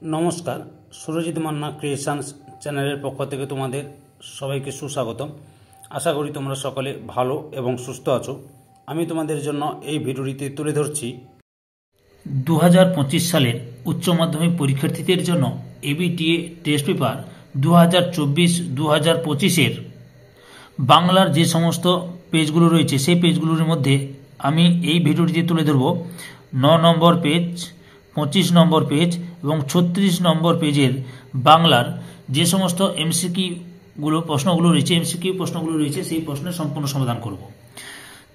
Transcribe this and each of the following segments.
নমস্কার, সুরজিৎ মান্না ক্রিয়েশনস চ্যানেলের পক্ষ থেকে তোমাদের সবাইকে সুস্বাগতম। আশা করি তোমরা সকলে ভালো এবং সুস্থ আছো। আমি তোমাদের জন্য এই ভিডিওটিতে তুলে ধরছি 2025 সালের উচ্চ মাধ্যমিক পরীক্ষার্থীদের জন্য এবিটিএ টেস্ট পেপার 2024-2025 বাংলার যে সমস্ত পেজগুলো রয়েছে সেই পেজগুলোর মধ্যে আমি এই ভিডিওটিতে তুলে ধরব 9 নম্বর পেজ, 25 নম্বর পেজ এবং 36 নম্বর পেজের বাংলার যে সমস্ত প্রশ্নগুলো রয়েছে সেই প্রশ্নের সম্পূর্ণ সমাধান করব।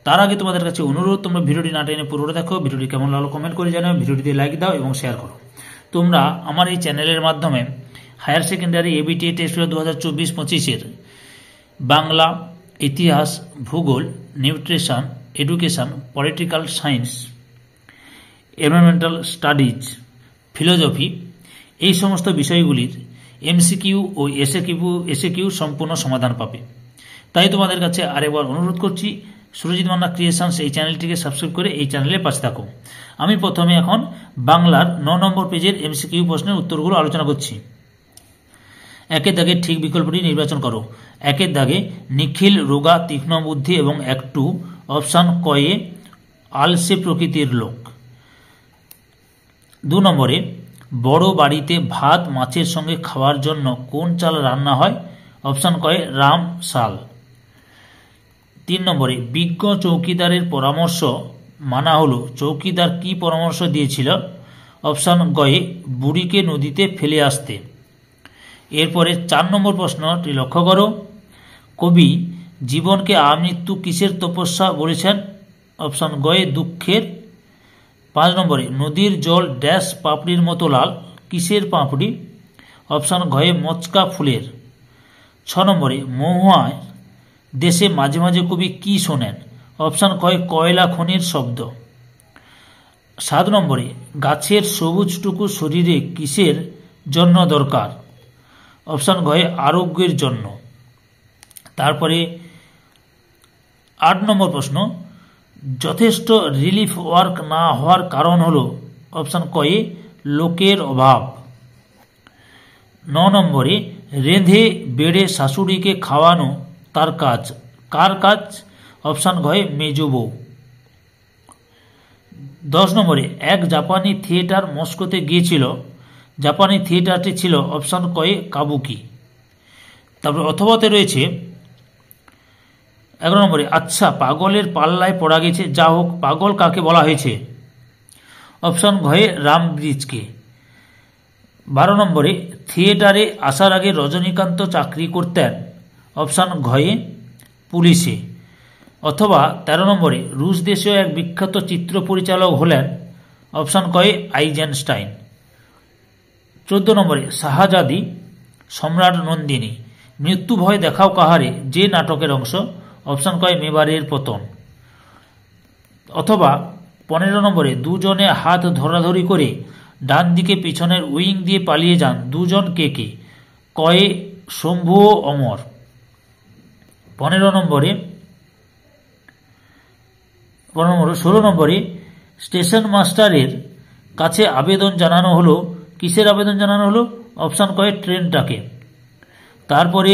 তার আগে তোমাদের কাছে অনুরোধ, তোমরা ভিডিওটি না টেনে পুরোটা দেখো, ভিডিওটি কেমন লাগলো কমেন্ট করে জানাও, ভিডিওটিতে লাইক দাও এবং শেয়ার করো। তোমরা আমার এই চ্যানেলের মাধ্যমে higher secondary ABTA test 2024-25 Bangla, ইতিহাস, ভূগোল, nutrition, education, political science, environmental studies, philosophy এই সমস্ত বিষয়গুলির এমসিকিউ ও এসএকিউ সম্পূর্ণ সমাধান পাবে। তাই তোমাদের কাছে আরেকবার অনুরোধ করছি, সুরজিৎ মান্না ক্রিয়েশনস এই চ্যানেলটিকে সাবস্ক্রাইব করে এই চ্যানেলে পাশে থাকো। আমি প্রথমে এখন বাংলার 9 নম্বর পেজের এমসিকিউ প্রশ্নের উত্তরগুলো আলোচনা করছি। একের দাগে ঠিক বিকল্পটি নির্বাচন করো। একের দাগে নিখিল রোগা, তীক্ষ্ণ বুদ্ধি এবং একটু অপশান কয়ে আলসে প্রকৃতির লোক। 2 নম্বরে বড় বাড়িতে ভাত মাছের সঙ্গে খাওয়ার জন্য কোন চাল রান্না হয়? অপশান কয়ে রাম শাল। 3 নম্বরে বিজ্ঞ চৌকিদারের পরামর্শ মানা হলো, চৌকিদার কি পরামর্শ দিয়েছিল? অপশান গয়ে বুড়িকে নদীতে ফেলে আসতে। এরপরে 4 নম্বর প্রশ্নটি লক্ষ্য করো। কবি জীবনকে আমৃত্যু কিসের তপস্যা বলেছেন? অপশান গয়ে দুঃখের। 5 নম্বরে নদীর জল ড্যাশ পাপড়ির মতো লাল, কিসের পাপড়ি? অপশান ঘয়ে মচকা ফুলের। 6 নম্বরে মহুয়ায় দেশে মাঝে মাঝে কবি কি শোনেন? অপশান কয় কয়লা খনির শব্দ। 7 নম্বরে গাছের সবুজটুকু শরীরে কিসের জন্য দরকার? অপশান ঘয়ে আরোগ্যের জন্য। তারপরে 8 নম্বর প্রশ্ন, যথেষ্ট রিলিফ ওয়ার্ক না হওয়ার কারণ হলো? অপশান কয়ে লোকের অভাব। 9 নম্বরে রেঁধে বেড়ে শাশুড়িকে খাওয়ানো তার কাজ, কার কাজ? অপশান ঘয়ে মেজ বউ। 10 নম্বরে এক জাপানি থিয়েটার মস্কোতে গিয়েছিল, জাপানি থিয়েটারটি ছিল অপশান কয়ে কাবুকি। তারপরে অথবাতে রয়েছে 11 নম্বরে আচ্ছা পাগলের পাল্লায় পড়া গেছে, যা হোক পাগল কাকে বলা হয়েছে? অপশান ঘয়ে রামব্রিজকে। 12 নম্বরে থিয়েটারে আসার আগে রজনীকান্ত চাকরি করতেন, অপশান ঘয়ে পুলিশে। অথবা 13 নম্বরে রুশ দেশীয় এক বিখ্যাত চিত্র পরিচালক হলেন, অপশান কয়ে আইজেনস্টাইন। 14 নম্বরে শাহজাদি সম্রাট নন্দিনী, মৃত্যু ভয় দেখাও কাহারে যে নাটকের অংশ? অপশান কয় মেবারের পতন। অথবা 15 নম্বরে দুজনে হাত ধরাধরি করে ডান দিকে পিছনের উইং দিয়ে পালিয়ে যান, দুজন কে কে? কয়ে শম্ভু ও অমর। 16 নম্বরে স্টেশন মাস্টারের কাছে আবেদন জানানো হলো, কিসের আবেদন জানানো হলো? অপশান কয়ে ট্রেনটাকে। তারপরে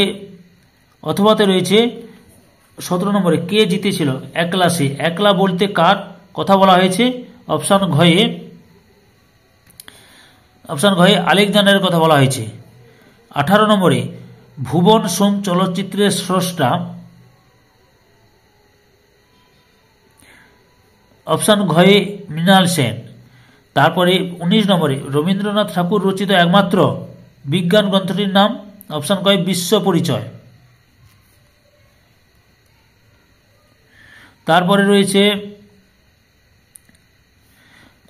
অথবাতে রয়েছে 17 নম্বরে কে জিতেছিল একলা সে, একলা বলতে কার কথা বলা হয়েছে? অপশান ঘয়ে আলেকজান্ডারের কথা বলা হয়েছে। 18 নম্বরে ভুবন সোম চলচ্চিত্রের স্রষ্টা, অপশান ঘয়ে মৃণাল সেন। তারপরে 19 নম্বরে রবীন্দ্রনাথ ঠাকুর রচিত একমাত্র বিজ্ঞান গ্রন্থটির নাম? অপশান কয় বিশ্ব পরিচয়। তারপরে রয়েছে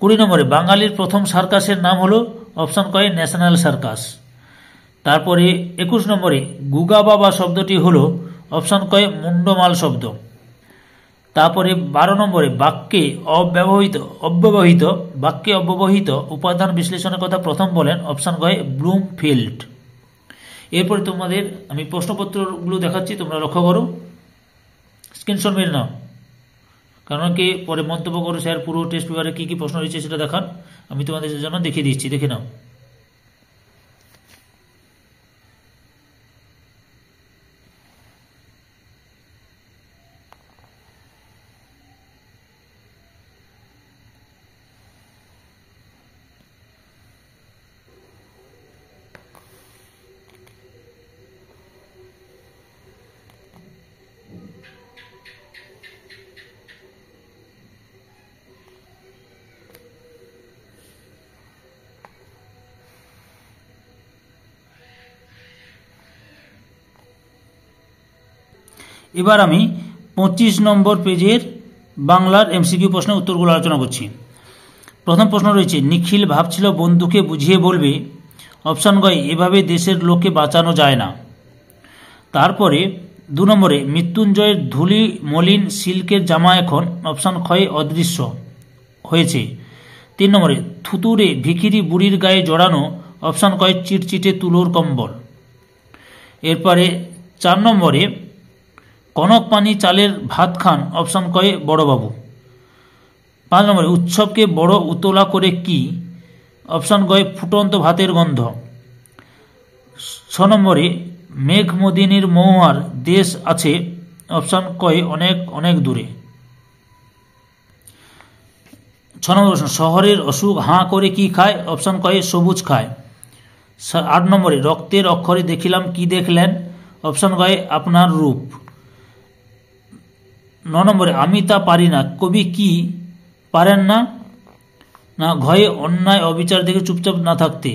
20 নম্বরে বাঙালির প্রথম সার্কাসের নাম হলো? অপশান কয়ে ন্যাশনাল সার্কাস। তারপরে 21 নম্বরে গুগা বাবা শব্দটি হলো? অপশান কয়ে মুন্ডমাল শব্দ। তারপরে 12 নম্বরে বাক্যে অব্যবহিত উপাদান বিশ্লেষণের কথা প্রথম বলেন, অপশান কয়ে ব্লুমফিল্ড। এরপরে তোমাদের আমি প্রশ্নপত্রগুলো দেখাচ্ছি, তোমরা লক্ষ্য করো, স্ক্রিনশট মেরে নাও, কারণ কি পরে মন্তব্য করো স্যার পুরো টেস্ট পেপারে কী কী প্রশ্ন রয়েছে সেটা দেখান। আমি তোমাদের জন্য দেখিয়ে দিচ্ছি, দেখে নাও। এবার আমি 25 নম্বর পেজের বাংলার এমসিকিউ প্রশ্নের উত্তরগুলো আলোচনা করছি। প্রথম প্রশ্ন রয়েছে, নিখিল ভাবছিল বন্ধুকে বুঝিয়ে বলবে। অপশান গ, এভাবে দেশের লোককে বাঁচানো যায় না। তারপরে 2 নম্বরে, মৃত্যুঞ্জয়ের ধূলি মলিন সিল্কের জামা এখন অপশান ক্ষয়ে অদৃশ্য হয়েছে। 3 নম্বরে, থুতুরে ভিখিরি বুড়ির গায়ে জড়ানো অপশান কয় চিটচিটে তুলোর কম্বল। এরপরে 4 নম্বরে, কনক পানি চালের ভাত খান অপশান কয়ে বড়বাবু। 5 নম্বরে, উৎসবকে বড় উতলা করে কি অপশান গয়ে ফুটন্ত ভাতের গন্ধ। 6 নম্বরে, মেঘ মদিনীর মহুয়ার দেশ আছে অপশান কয়ে অনেক অনেক দূরে। 6 নম্বর প্রশ্ন, শহরের অসুখ হাঁ করে কি খায় অপশান কয়ে সবুজ খায়। 8 নম্বরে, রক্তের অক্ষরে দেখিলাম কি দেখলেন অপশান গয়ে আপনার রূপ। 9 নম্বরে, আমি তা পারি না কবি কি পারেন না না ঘয়ে অন্যায় অবিচার দেখে চুপচাপ না থাকতে।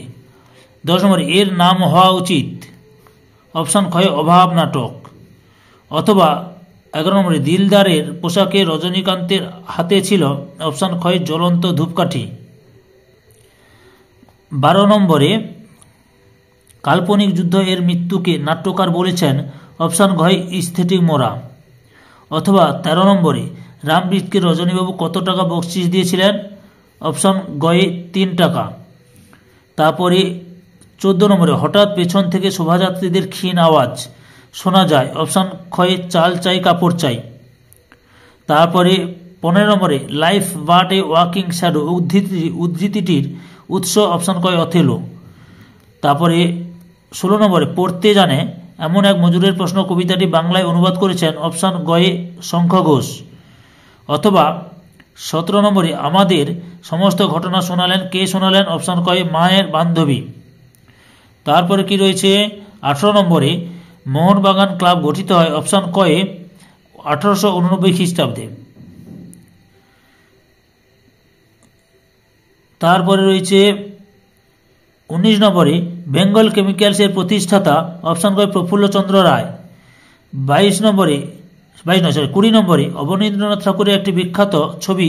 10 নম্বরে, এর নাম হওয়া উচিত অপশান ক্ষয়ে অভাব নাটক। অথবা 11 নম্বরে, দিলদারের পোশাকে রজনীকান্তের হাতে ছিল অপশান ক্ষয়ে জ্বলন্ত ধূপকাঠি। 12 নম্বরে, কাল্পনিক যুদ্ধ এর মৃত্যুকে নাট্যকার বলেছেন অপশান ঘয় স্থেটিক মোরা। অথবা 13 নম্বরে, রামবৃতকে রজনীবাবু কত টাকা বকশিস দিয়েছিলেন অপশান গয়ে 3 টাকা। তারপরে 14 নম্বরে, হঠাৎ পেছন থেকে শোভাযাত্রীদের ক্ষীণ আওয়াজ শোনা যায় অপশান ক্ষয়ে চাল চাই কাপড় চাই। তারপরে 15 নম্বরে, life but a walking shadow উদ্ধৃতিটির উৎস অপশান কয় অথেলো। তারপরে 16 নম্বরে, পড়তে জানে এমন এক মজুরের প্রশ্ন কবিতাটি বাংলায় অনুবাদ করেছেন অপশান গয়ে শঙ্খ ঘোষ। অথবা 17 নম্বরে, আমাদের সমস্ত ঘটনা শোনালেন কে শোনালেন অপশান কয়ে মায়ের বান্ধবী। তারপরে কি রয়েছে 18 নম্বরে, মোহনবাগান ক্লাব গঠিত হয় অপশান কয়ে 1889 খ্রিস্টাব্দে। তারপরে রয়েছে 19 নম্বরে, বেঙ্গল কেমিক্যালসের প্রতিষ্ঠাতা অপশান কয় প্রফুল্লচন্দ্র রায়। 20 নম্বরে, অবনীন্দ্রনাথ ঠাকুরের একটি বিখ্যাত ছবি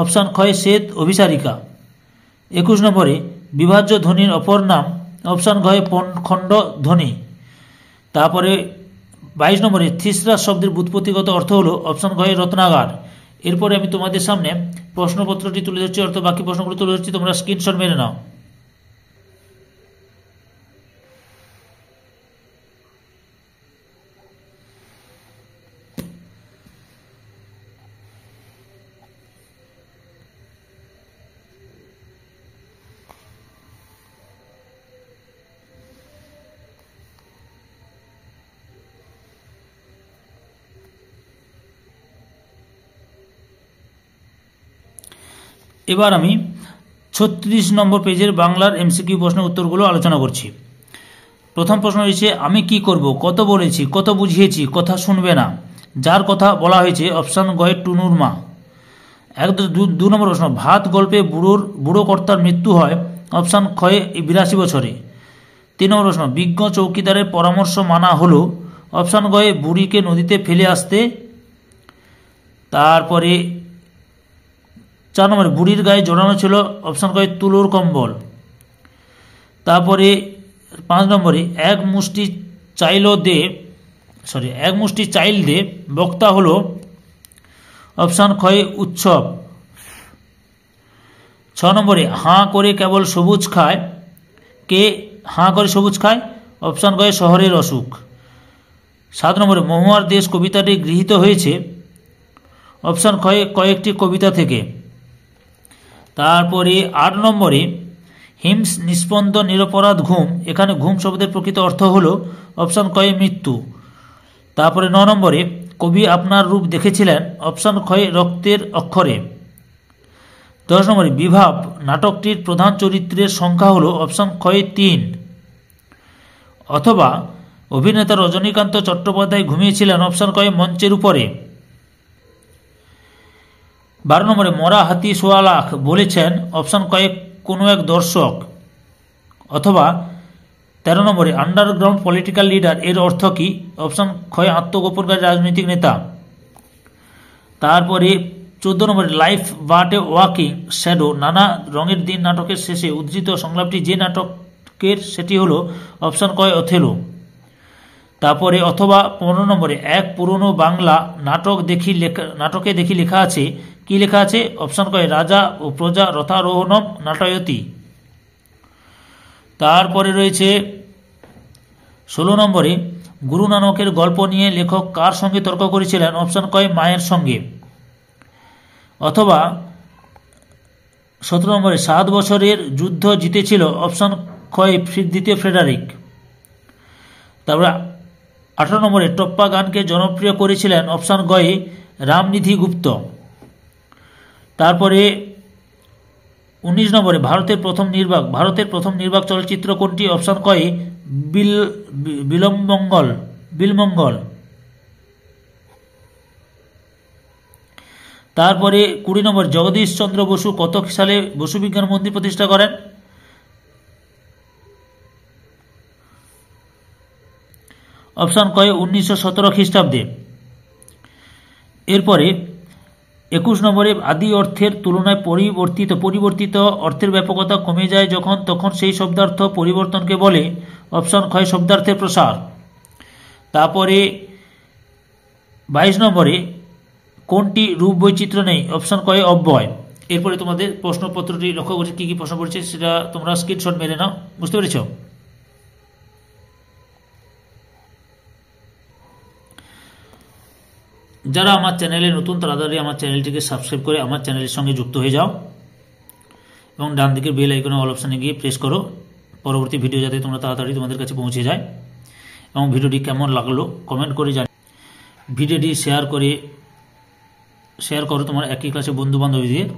অপশান ক্ষয় শ্বেত অভিসারিকা। 21 নম্বরে, বিভাজ্য ধ্বনির অপর নাম অপশান ঘয়ে খণ্ড ধ্বনি। তারপরে 22 নম্বরে, থিসরাস শব্দের ব্যুৎপত্তিগত অর্থ হলো অপশান ঘয়ে রত্নাগার। এরপরে আমি তোমাদের সামনে প্রশ্নপত্রটি তুলে ধরছি, অর্থাৎ বাকি প্রশ্নগুলো তুলে ধরছি, তোমরা স্ক্রিনশট মেরে নাও। এবার আমি 36 নম্বর পেজের বাংলার এমসিকিউ প্রশ্নের উত্তরগুলো আলোচনা করছি। প্রথম প্রশ্ন রয়েছে, আমি কি করব, কত বলেছি, কত বুঝিয়েছি, কথা শুনবে না, যার কথা বলা হয়েছে অপশান গয়ে টুনুর মা। 2 নম্বর প্রশ্ন, ভাত গল্পে বুড়ো কর্তার মৃত্যু হয় অপশান ক্ষয়ে 82 বছরে। 3 নম্বর প্রশ্ন, বিজ্ঞ চৌকিদারের পরামর্শ মানা হলো অপশান গয়ে বুড়িকে নদীতে ফেলে আসতে। তারপরে 4 নম্বরে, বুড়ির গায়ে জড়ানো ছিল অপশান কয় তুলোর কম্বল। তারপরে 5 নম্বরে, এক মুষ্টি চাইল দে বক্তা হলো অপশান ক্ষয়ে উৎসব। 6 নম্বরে, হাঁ করে কেবল সবুজ খায় কে হাঁ করে সবুজ খায় অপশান গয়ে শহরের অসুখ। 7 নম্বরে, মহুয়ার দেশ কবিতাটি গৃহীত হয়েছে অপশান ক্ষয়ে কয়েকটি কবিতা থেকে। তারপরে 8 নম্বরে, হিমস নিস্পন্দ নিরপরাধ ঘুম, এখানে ঘুম শব্দের প্রকৃত অর্থ হল অপশান কয়ে মৃত্যু। তারপরে 9 নম্বরে, কবি আপনার রূপ দেখেছিলেন অপশান ক্ষয়ে রক্তের অক্ষরে। 10 নম্বরে, বিভাব নাটকটির প্রধান চরিত্রের সংখ্যা হল অপশান ক্ষয়ে 3। অথবা অভিনেতা রজনীকান্ত চট্টোপাধ্যায় ঘুমিয়েছিলেন অপশান কয়ে মঞ্চের উপরে। 12 নম্বরে, মরা হাতি সোয়া লাখ বলেছেন অপশান কয়েক কোনো এক দর্শক। অথবা 13 নম্বরে আন্ডারগ্রাউন্ড পলিটিক্যাল লিডার এর অর্থ কি? অপশন ক্ষয় আত্মগোপনকারী রাজনৈতিক নেতা। তারপরে 14 নম্বরে life but a walking shadow নানা রঙের দিন নাটকের শেষে উদ্ধৃত সংলাপটি যে নাটকের সেটি হলো অপশন কয় অথেলো। তারপরে অথবা 15 নম্বরে এক পুরনো বাংলা নাটকে দেখি লেখা আছে, কি লেখা আছে? অপশন কয় রাজা ও প্রজা রথারোহণম নাটয়তি। তারপরে রয়েছে 16 নম্বরে গুরু নানকের গল্প নিয়ে লেখক কার সঙ্গে তর্ক করেছিলেন? অপশন কয় মায়ের সঙ্গে। অথবা 17 নম্বরে 7 বছরের যুদ্ধ জিতেছিল অপশন কয় দ্বিতীয় ফ্রেডারিক। তারপরে 18 নম্বরে টপ্পা গানকে জনপ্রিয় করেছিলেন অপশন গয়ে রামনিধি গুপ্ত। তারপরে 19 নম্বরে ভারতের প্রথম নির্বাক চলচ্চিত্র কোনটি? অপশন কয় বিলমঙ্গল। তারপরে 20 নম্বর জগদীশ চন্দ্র বসু কত সালে বসু বিজ্ঞান মন্দির প্রতিষ্ঠা করেন? অপশন কয় 1917 খ্রিস্টাব্দে। এরপরে 21 নম্বরে আদি অর্থের তুলনায় পরিবর্তিত অর্থের ব্যাপকতা কমে যায় তখন সেই শব্দার্থ পরিবর্তনকে বলে। অপশন ক্ষয় শব্দার্থের প্রসার। তারপরে 22 নম্বরে কোনটি রূপ বৈচিত্র্য নেই? অপশন কয় অব্যয়। এরপরে তোমাদের প্রশ্নপত্রটি লক্ষ্য করছে কি কি প্রশ্ন পড়ছে সেটা তোমরা স্ক্রিনশট মেরে নাও। বুঝতে পেরেছ? যারা আমার চ্যানেলে নতুন তাড়াতাড়ি আমার চ্যানেলটিকে সাবস্ক্রাইব করে আমার চ্যানেলের সঙ্গে যুক্ত হয়ে যাও এবং ডান দিকের বেল আইকনে অল অপশানে গিয়ে প্রেস করো, পরবর্তী ভিডিও যাতে তোমরা তাড়াতাড়ি তোমাদের কাছে পৌঁছে যায়। এবং ভিডিওটি কেমন লাগলো কমেন্ট করে জানি। ভিডিওটি শেয়ার করো তোমার একই ক্লাসে বন্ধু বান্ধবীদের।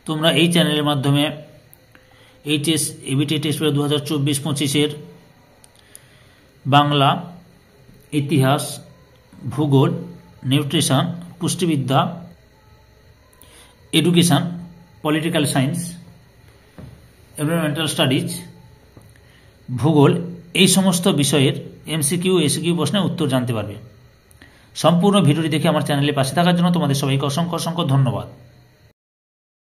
তোমরা এই চ্যানেলের মাধ্যমে এবিটি টেস্ট 2024-25 বাংলা, ইতিহাস, ভূগোল, নিউট্রিশন, পুষ্টিবিদ্যা, education, political science, environmental studies, ভূগোল এই সমস্ত বিষয়ের এমসিকিউ এসিকিউ প্রশ্নের উত্তর জানতে পারবে। সম্পূর্ণ ভিডিওটি দেখে আমার চ্যানেলের পাশে থাকার জন্য তোমাদের সবাইকে অসংখ্য ধন্যবাদ।